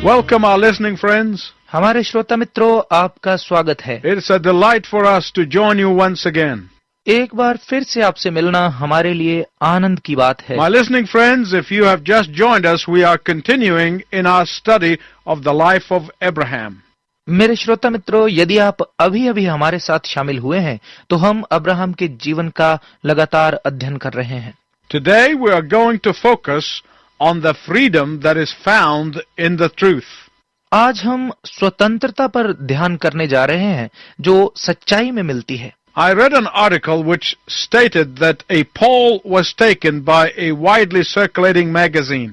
Welcome our listening friends. हमारे श्रोता मित्रों, आपका स्वागत है। It's a delight for us to join you once again. एक बार फिर से आपसे मिलना हमारे लिए आनंद की बात है। My listening friends, if you have just joined us, we are continuing in our study of the life of Abraham. मेरे श्रोता मित्रों, यदि आप अभी-अभी हमारे साथ शामिल हुए हैं, तो हम अब्राहम के जीवन का लगातार अध्ययन कर रहे हैं। Today we are going to focus on the freedom that is found in the truth. आज हम स्वतंत्रता पर ध्यान करने जा रहे हैं जो सच्चाई में मिलती है। I read an article which stated that a poll was taken by a widely circulating magazine.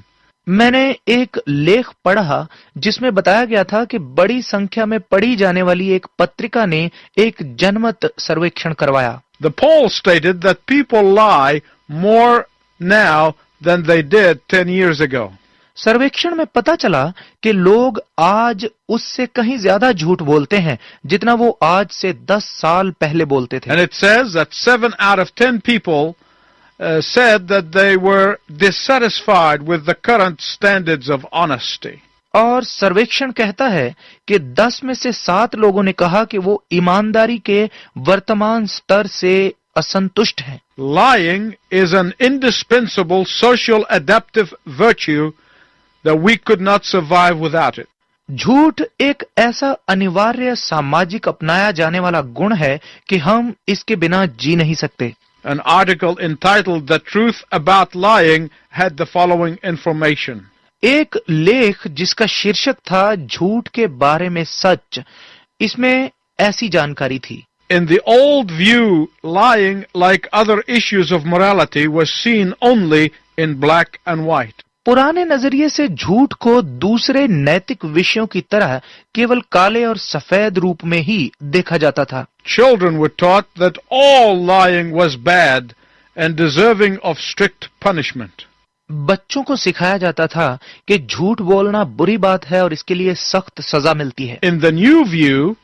मैंने एक लेख पढ़ा जिसमें बताया गया था कि बड़ी संख्या में पढ़ी जाने वाली एक पत्रिका ने एक जनमत सर्वेक्षण करवाया। The poll stated that people lie more now than they did 10 years ago. सर्वेक्षण में पता चला कि लोग आज उससे कहीं ज्यादा झूठ बोलते हैं जितना वो आज से 10 साल पहले बोलते थे। And it says that 7 out of 10 people said that they were dissatisfied with the current standards of honesty. और सर्वेक्षण कहता है कि 10 में से 7 लोगों ने कहा कि वो ईमानदारी के वर्तमान स्तर से असंतुष्ट हैं। Lying is an indispensable social adaptive virtue that we could not survive without it. झूठ एक ऐसा अनिवार्य सामाजिक अपनाया जाने वाला गुण है कि हम इसके बिना जी नहीं सकते। An article entitled "The Truth About Lying" had the following information. एक लेख जिसका शीर्षक था झूठ के बारे में सच, इसमें ऐसी जानकारी थी। In the old view, lying, like other issues of morality, was seen only in black and white. पुराने नजरिए से झूठ को दूसरे नैतिक विषयों की तरह केवल काले और सफेद रूप में ही देखा जाता था। Children were taught that all lying was bad and deserving of strict punishment. बच्चों को सिखाया जाता था कि झूठ बोलना बुरी बात है और इसके लिए सख्त सजा मिलती है। In the new view,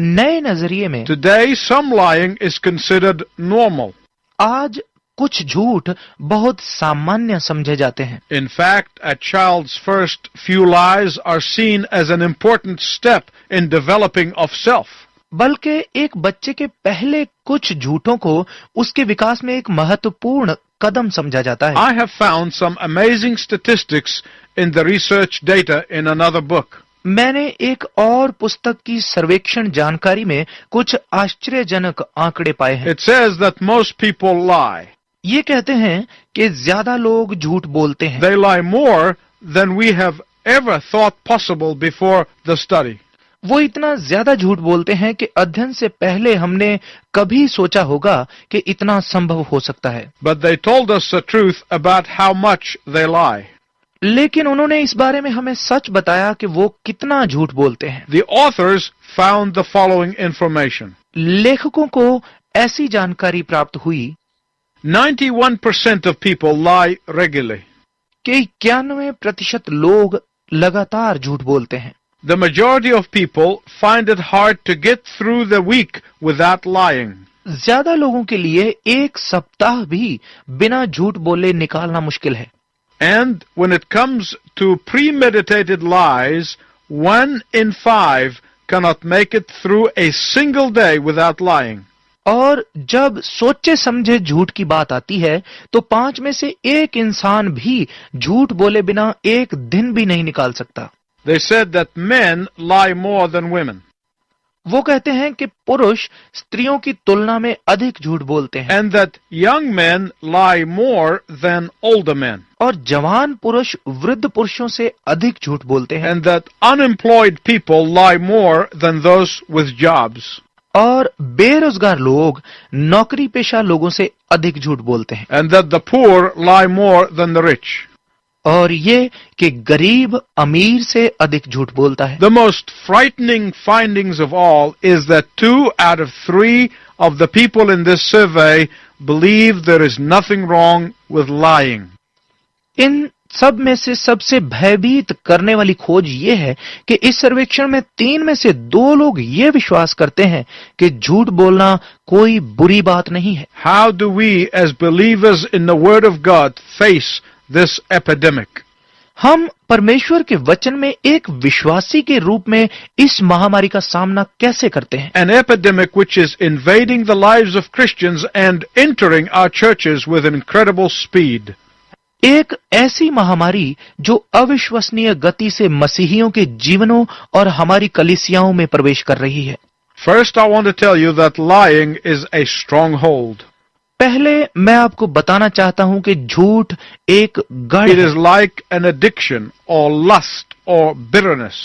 नए नजरिए में today some lying is considered normal. आज कुछ झूठ बहुत सामान्य समझे जाते हैं। In fact, a child's first few lies are seen as an important step in developing of self. बल्कि एक बच्चे के पहले कुछ झूठों को उसके विकास में एक महत्वपूर्ण कदम समझा जाता है। I have found some amazing statistics in the research data in another book. मैंने एक और पुस्तक की सर्वेक्षण जानकारी में कुछ आश्चर्यजनक आंकड़े पाए हैं। It says that most people lie. ये कहते हैं कि ज्यादा लोग झूठ बोलते हैं। They lie more than we have ever thought possible before the study. वो इतना ज्यादा झूठ बोलते हैं कि अध्ययन से पहले हमने कभी सोचा होगा कि इतना संभव हो सकता है। But they told us the truth about how much they lie. लेकिन उन्होंने इस बारे में हमें सच बताया कि वो कितना झूठ बोलते हैं। The authors found the following information. लेखकों को ऐसी जानकारी प्राप्त हुई 91% of people lie regularly. कि 91% लोग लगातार झूठ बोलते हैं। The majority of people find it hard to get through the week without lying. ज्यादा लोगों के लिए एक सप्ताह भी बिना झूठ बोले निकालना मुश्किल है। And when it comes to premeditated lies, 1 in 5 cannot make it through a single day without lying. और जब सोचे समझे झूठ की बात आती है तो 5 में से 1 इंसान भी झूठ बोले बिना एक दिन भी नहीं निकाल सकता। They said that men lie more than women. वो कहते हैं कि पुरुष स्त्रियों की तुलना में अधिक झूठ बोलते हैं। And that young men lie more than older men. और जवान पुरुष वृद्ध पुरुषों से अधिक झूठ बोलते हैं। And that unemployed people lie more than those with jobs. और बेरोजगार लोग नौकरी पेशा लोगों से अधिक झूठ बोलते हैं। And that the poor lie more than the rich. और ये कि गरीब अमीर से अधिक झूठ बोलता है। The most frightening findings of all is that 2 out of 3 of the people in this survey believe there is nothing wrong with lying. इन सब में से सबसे भयभीत करने वाली खोज ये है कि इस सर्वेक्षण में 3 में से 2 लोग ये विश्वास करते हैं कि झूठ बोलना कोई बुरी बात नहीं है। How do we as believers in the Word of God face this epidemic? हम परमेश्वर के वचन में एक विश्वासी के रूप में इस महामारी का सामना कैसे करते हैं? An epidemic which is invading the lives of Christians and entering our churches with incredible speed. एक ऐसी महामारी जो अविश्वसनीय गति से मसीहियों के जीवनों और हमारी कलीसियाओं में प्रवेश कर रही है। First, I want to tell you that lying is a stronghold. पहले मैं आपको बताना चाहता हूं कि झूठ एक गढ़ It है। is like an addiction or lust or bitterness.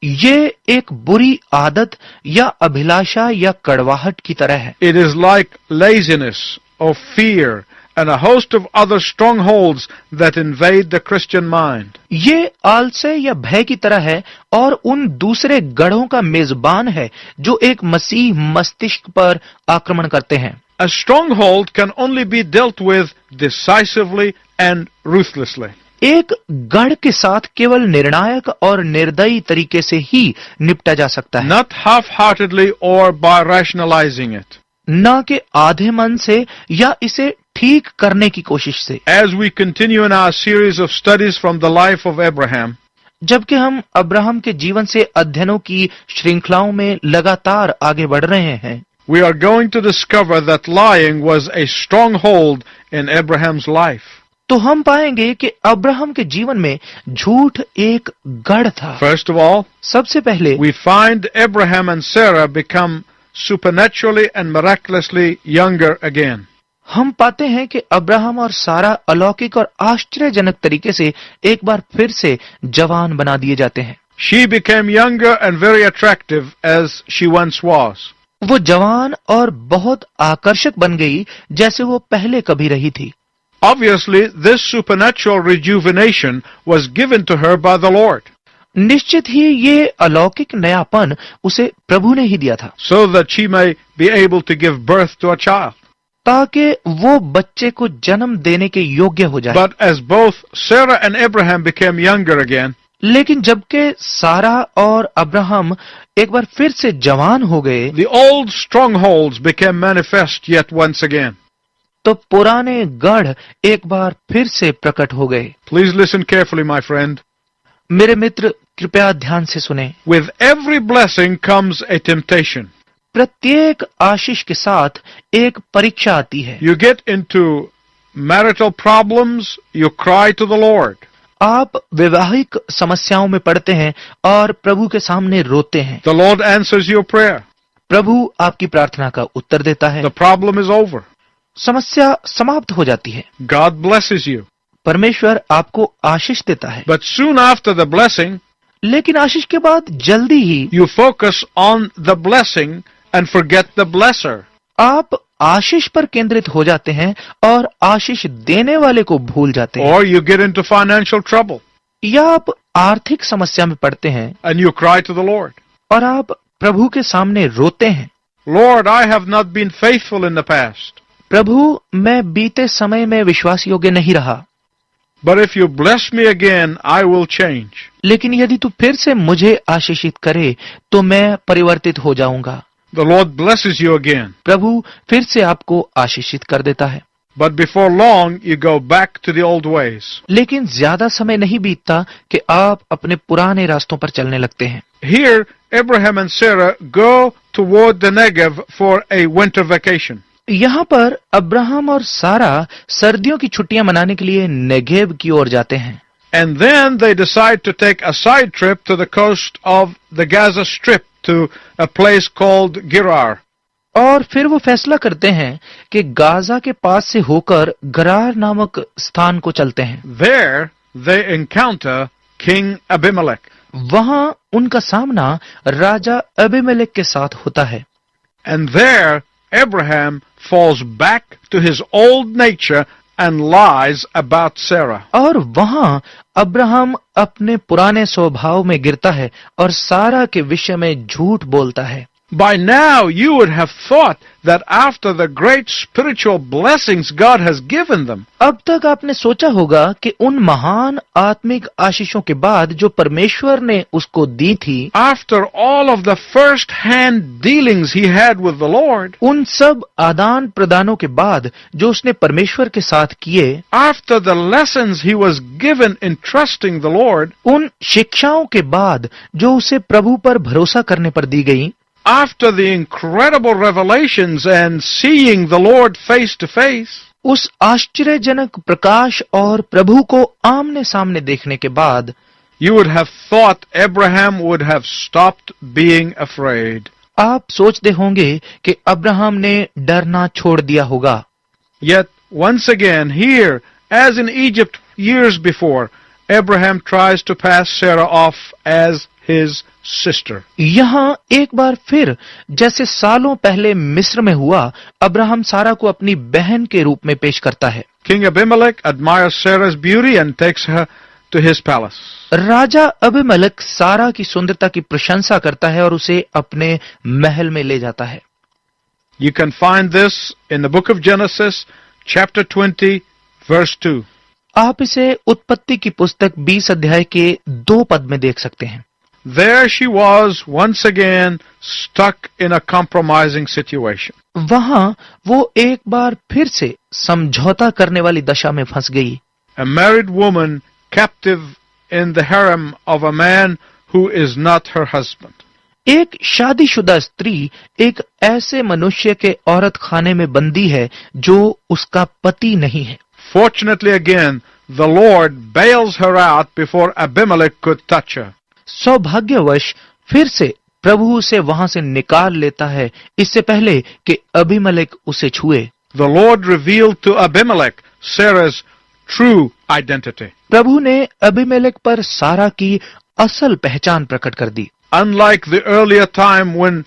ये एक बुरी आदत या अभिलाषा या कड़वाहट की तरह है। It is like laziness or fear and a host of other strongholds that invade the Christian mind. ये आलस्य या भय की तरह है और उन दूसरे गढ़ों का मेजबान है जो एक मसीह मस्तिष्क पर आक्रमण करते हैं। A stronghold can only be dealt with decisively and ruthlessly. एक गढ़ के साथ केवल निर्णायक और निर्दयी तरीके से ही निपटा जा सकता है, Not half-heartedly or by rationalizing it. न कि आधे मन से या इसे ठीक करने की कोशिश से। As we continue in our series of studies from the life of Abraham, जबकि हम अब्राहम के जीवन से अध्ययनों की श्रृंखलाओं में लगातार आगे बढ़ रहे हैं, we are going to discover that lying was a stronghold in Abraham's life. तो हम पाएंगे कि अब्राहम के जीवन में झूठ एक गढ़ था। First of all, सबसे पहले we find Abraham and Sarah become supernaturally and miraculously younger again. हम पाते हैं कि अब्राहम और सारा अलौकिक और आश्चर्यजनक तरीके से एक बार फिर से जवान बना दिए जाते हैं। She became younger and very attractive as she once was. वो जवान और बहुत आकर्षक बन गई जैसे वो पहले कभी रही थी। Obviously, this supernatural rejuvenation was given to her by the Lord, निश्चित ही ये अलौकिक नयापन उसे प्रभु ने ही दिया था, so that she may be able to give birth to a child. ताकि वो बच्चे को जन्म देने के योग्य हो जाए। But as both Sarah and Abraham became younger again, लेकिन जबकि सारा और अब्राहम एक बार फिर से जवान हो गए, the old strongholds became manifest yet once again. तो पुराने गढ़ एक बार फिर से प्रकट हो गए। Please listen carefully, my friend. मेरे मित्र कृपया ध्यान से सुने। With every blessing comes a temptation. प्रत्येक आशीष के साथ एक परीक्षा आती है। You get into marital problems, you cry to the Lord. आप वैवाहिक समस्याओं में पड़ते हैं और प्रभु के सामने रोते हैं। The Lord answers your prayer. प्रभु आपकी प्रार्थना का उत्तर देता है। The problem is over. समस्या समाप्त हो जाती है। God blesses you. परमेश्वर आपको आशीष देता है। But soon after the blessing, लेकिन आशीष के बाद जल्दी ही you focus on the blessing and forget the blesser. आप आशीष पर केंद्रित हो जाते हैं और आशीष देने वाले को भूल जाते हैं। Or you get into financial trouble या आप आर्थिक समस्या में पड़ते हैं and you cry to the Lord. और आप प्रभु के सामने रोते हैं, Lord, I have not been faithful in the past. प्रभु मैं बीते समय में विश्वास योग्य नहीं रहा, But if you bless me again, I will change. लेकिन यदि तू फिर से मुझे आशीषित करे तो मैं परिवर्तित हो जाऊंगा। The Lord blesses you again. प्रभु फिर से आपको आशीषित कर देता है। But before long, you go back to the old ways. लेकिन ज्यादा समय नहीं बीतता कि आप अपने पुराने रास्तों पर चलने लगते हैं। Here, Abraham and Sarah go toward the Negev for a winter vacation. यहाँ पर अब्राहम और सारा सर्दियों की छुट्टियां मनाने के लिए नेगेव की ओर जाते हैं। And then they decide to take a side trip to the coast of the Gaza Strip to a place called Gerar. और फिर वो फैसला करते हैं कि गाजा के पास से होकर गरार नामक स्थान को चलते हैं। There, they encounter King Abimelech. वहां उनका सामना राजा अबीमेलेक के साथ होता है। And there, Abraham falls back to his old nature and lies about Sarah. और वहां अब्राहम अपने पुराने स्वभाव में गिरता है और सारा के विषय में झूठ बोलता है। By now you would have thought that after the great spiritual blessings God has given them, अब तक आपने सोचा होगा कि उन महान आत्मिक आशीषों के बाद जो परमेश्वर ने उसको दी थी, after all of the first-hand dealings he had with the Lord, उन सब आदान प्रदानों के बाद जो उसने परमेश्वर के साथ किए, after the lessons he was given in trusting the Lord, उन शिक्षाओं के बाद जो उसे प्रभु पर भरोसा करने पर दी गई, after the incredible revelations and seeing the Lord face to face, उस आश्चर्यजनक प्रकाश और प्रभु को आमने सामने देखने के बाद, you would have thought Abraham would have stopped being afraid. आप सोचते होंगे कि अब्राहम ने डरना छोड़ दिया होगा। Yet once again here, as in Egypt years before, Abraham tries to pass Sarah off as his sister. यहाँ एक बार फिर जैसे सालों पहले मिस्र में हुआ, अब्राहम सारा को अपनी बहन के रूप में पेश करता है। King Abimelech admires Sarah's beauty and takes her to his palace. Raja Abimelech सारा की सुंदरता की प्रशंसा करता है और उसे अपने महल में ले जाता है। You can find this in the book of Genesis, chapter 20, verse 2. आप इसे उत्पत्ति की पुस्तक 20 अध्याय के 2 पद में देख सकते हैं। There she was once again stuck in a compromising situation. वहां वो एक बार फिर से समझौता करने वाली दशा में फंस गई। A married woman captive in the harem of a man who is not her husband. एक शादीशुदा स्त्री एक ऐसे मनुष्य के औरत खाने में बंदी है जो उसका पति नहीं है। Fortunately again, the Lord bails her out before Abimelech could touch her. सौभाग्यवश फिर से प्रभु उसे वहां से निकाल लेता है, इससे पहले कि अबीमेलेक उसे छुए। The Lord revealed to Abimelech Sarah's true identity. प्रभु ने अबीमेलेक पर सारा की असल पहचान प्रकट कर दी। Unlike the earlier time when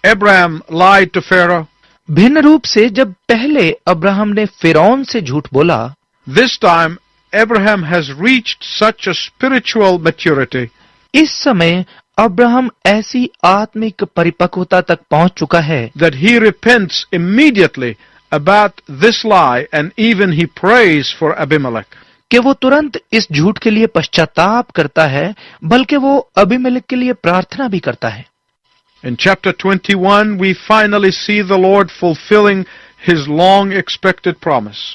Abraham lied to Pharaoh, भिन्न रूप से जब पहले अब्राहम ने फिरौन से झूठ बोला, this time Abraham has reached such a spiritual maturity इस समय अब्राहम ऐसी आत्मिक परिपक्वता तक पहुंच चुका है that he repents immediately about this lie and even he prays for Abimelech. कि वो तुरंत इस झूठ के लिए पश्चाताप करता है, बल्कि वो अबीमेलेक के लिए प्रार्थना भी करता है। In chapter 21, we finally see the Lord fulfilling his long expected promise.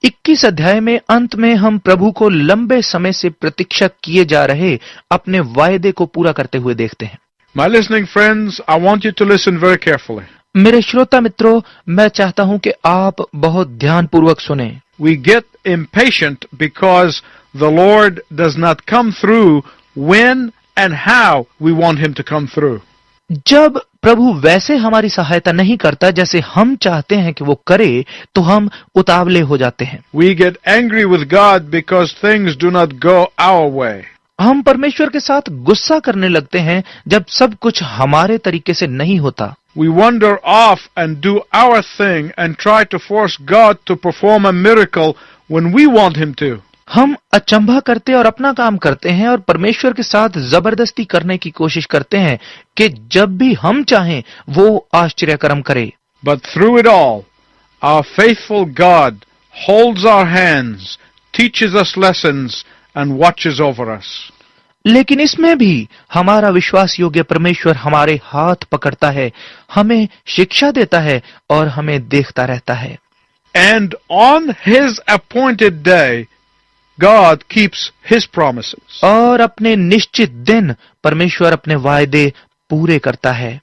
21 अध्याय में अंत में हम प्रभु को लंबे समय से प्रतीक्षा किए जा रहे अपने वायदे को पूरा करते हुए देखते हैं। My listening friends, I want you to listen very carefully. मेरे श्रोता मित्रों, मैं चाहता हूं कि आप बहुत ध्यानपूर्वक सुनें। We get impatient because the Lord does not come through when and how we want him to come through. जब प्रभु वैसे हमारी सहायता नहीं करता जैसे हम चाहते हैं कि वो करे, तो हम उतावले हो जाते हैं। We get angry with God because things do not go our way. हम परमेश्वर के साथ गुस्सा करने लगते हैं जब सब कुछ हमारे तरीके से नहीं होता। We wander off and do our thing and try to force God to perform a miracle when we want him to. हम अचंभा करते और अपना काम करते हैं और परमेश्वर के साथ जबरदस्ती करने की कोशिश करते हैं कि जब भी हम चाहें वो आश्चर्य कर्म करे। But through it all, our faithful God holds our hands, teaches us lessons and watches over us. लेकिन इसमें भी हमारा विश्वास योग्य परमेश्वर हमारे हाथ पकड़ता है, हमें शिक्षा देता है और हमें देखता रहता है। And on his appointed day, God keeps his promises. और अपने निश्चित दिन परमेश्वर अपने वायदे पूरे करता है।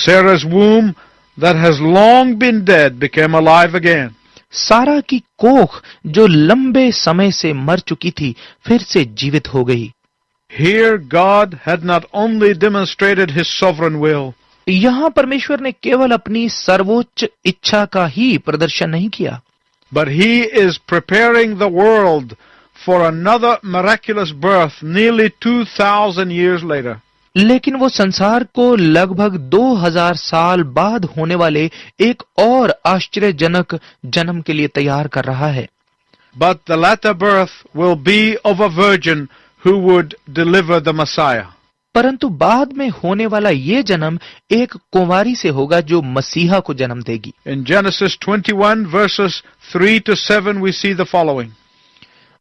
Sarah's womb that has long been dead became alive again. सारा की कोख जो लंबे समय से मर चुकी थी फिर से जीवित हो गई। Here God had not only demonstrated his sovereign will, यहाँ परमेश्वर ने केवल अपनी सर्वोच्च इच्छा का ही प्रदर्शन नहीं किया, but he is preparing the world for another miraculous birth nearly 2000 years later. लेकिन वो संसार को लगभग 2000 साल बाद होने वाले एक और आश्चर्यजनक जन्म के लिए तैयार कर रहा है। But the latter birth will be of a virgin who would deliver the Messiah. परंतु बाद में होने वाला ये जन्म एक कुंवारी से होगा जो मसीहा को जन्म देगी। In Genesis 21 verses 3 to 7 we see the following.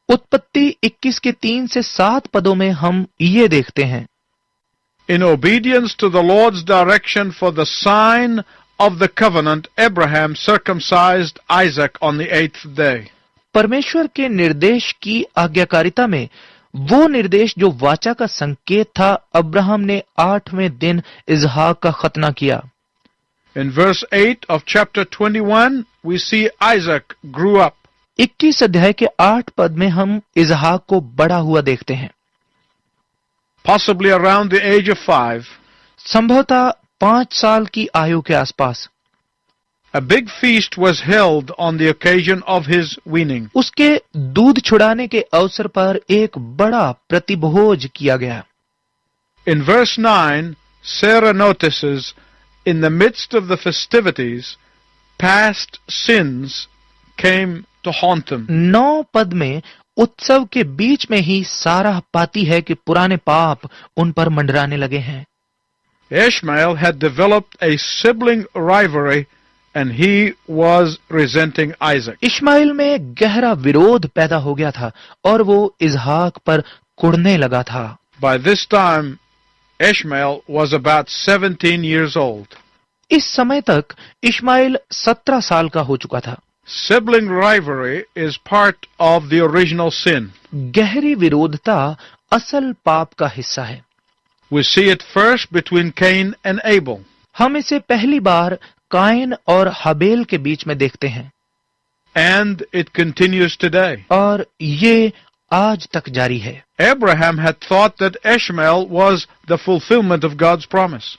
उत्पत्ति 21 के 3 से 7 पदों में हम ये देखते हैं। In obedience to the Lord's direction for the sign of the covenant, Abraham circumcised Isaac on the 8th day. परमेश्वर के निर्देश की आज्ञाकारिता में वो निर्देश जो वाचा का संकेत था, अब्राहम ने 8वें दिन इसहाक का खतना किया। In verse 8 of chapter 21, we see Isaac grew up. 21 अध्याय के 8 पद में हम इसहाक को बड़ा हुआ देखते हैं। Possibly around the age of 5. संभवतः 5 साल की आयु के आसपास। A big feast was held on the occasion of his weaning. उसके दूध छुड़ाने के अवसर पर एक बड़ा प्रतिभोज किया गया। In verse 9, Sarah notices, in the midst of the festivities, past sins came to haunt them. 9 पद में उत्सव के बीच में ही सारा पाती है कि पुराने पाप उन पर मंडराने लगे हैं। Ishmael had developed a sibling rivalry and he was resenting Isaac. Ishmael में गहरा विरोध पैदा हो गया था और वो इसहाक पर कुढ़ने लगा था। By this time, Ishmael was about 17 years old. इस समय तक इश्माइल 17 साल का हो चुका था। Sibling rivalry is part of the original sin. गहरी विरोधता असल पाप का हिस्सा है। We see it first between Cain and Abel. हम इसे पहली बार कायन और हबेल के बीच में देखते हैं। And it continues today. और ये आज तक जारी है। Abraham had thought that Ishmael was the fulfillment of God's promise.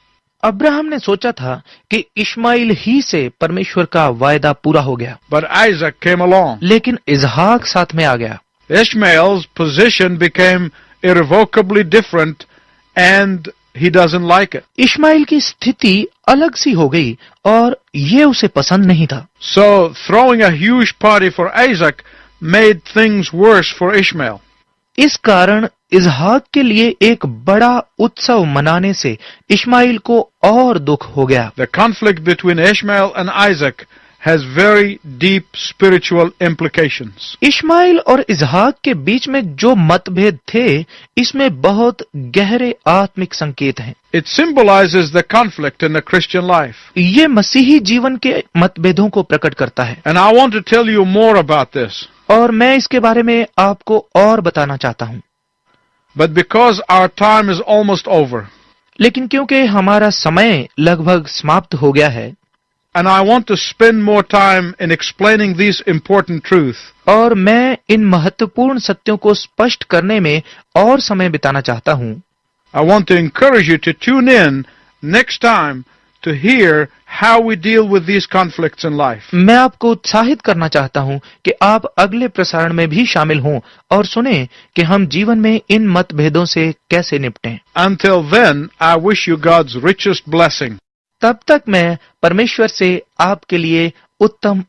Abraham ने सोचा था कि इश्माइल ही से परमेश्वर का वायदा पूरा हो गया। But Isaac came along. लेकिन इसहाक साथ में आ गया। Ishmael's position became irrevocably different and he doesn't like it. Ishmael की स्थिति अलग सी हो गई और ये उसे पसंद नहीं था। So throwing a huge party for Isaac made things worse for Ishmael. इस कारण इसहाक के लिए एक बड़ा उत्सव मनाने से इश्माइल को और दुख हो गया। The conflict between Ishmael and Isaac has very deep spiritual implications. Ishmael और इसहाक के बीच में जो मतभेद थे, इसमें बहुत गहरे आत्मिक संकेत हैं। It symbolizes the conflict in the Christian life. ये मसीही जीवन के मतभेदों को प्रकट करता है। And I want to tell you more about this. और मैं इसके बारे में आपको और बताना चाहता हूँ। But because our time is almost over, लेकिन क्योंकि हमारा समय लगभग समाप्त हो गया है, and I want to spend more time in explaining these important truths, और मैं इन महत्वपूर्ण सत्यों को स्पष्ट करने में और समय बिताना चाहता हूँ, I want to encourage you to tune in next time to hear how we deal with these conflicts in life. मैं आपको उत्साहित करना चाहता हूँ कि आप अगले प्रसारण में भी शामिल हों और सुनें कि हम जीवन में इन मतभेदों से कैसे निपटें। Until then, I wish you God's richest blessing. तब तक मैं परमेश्वर से आपके लिए उत्तम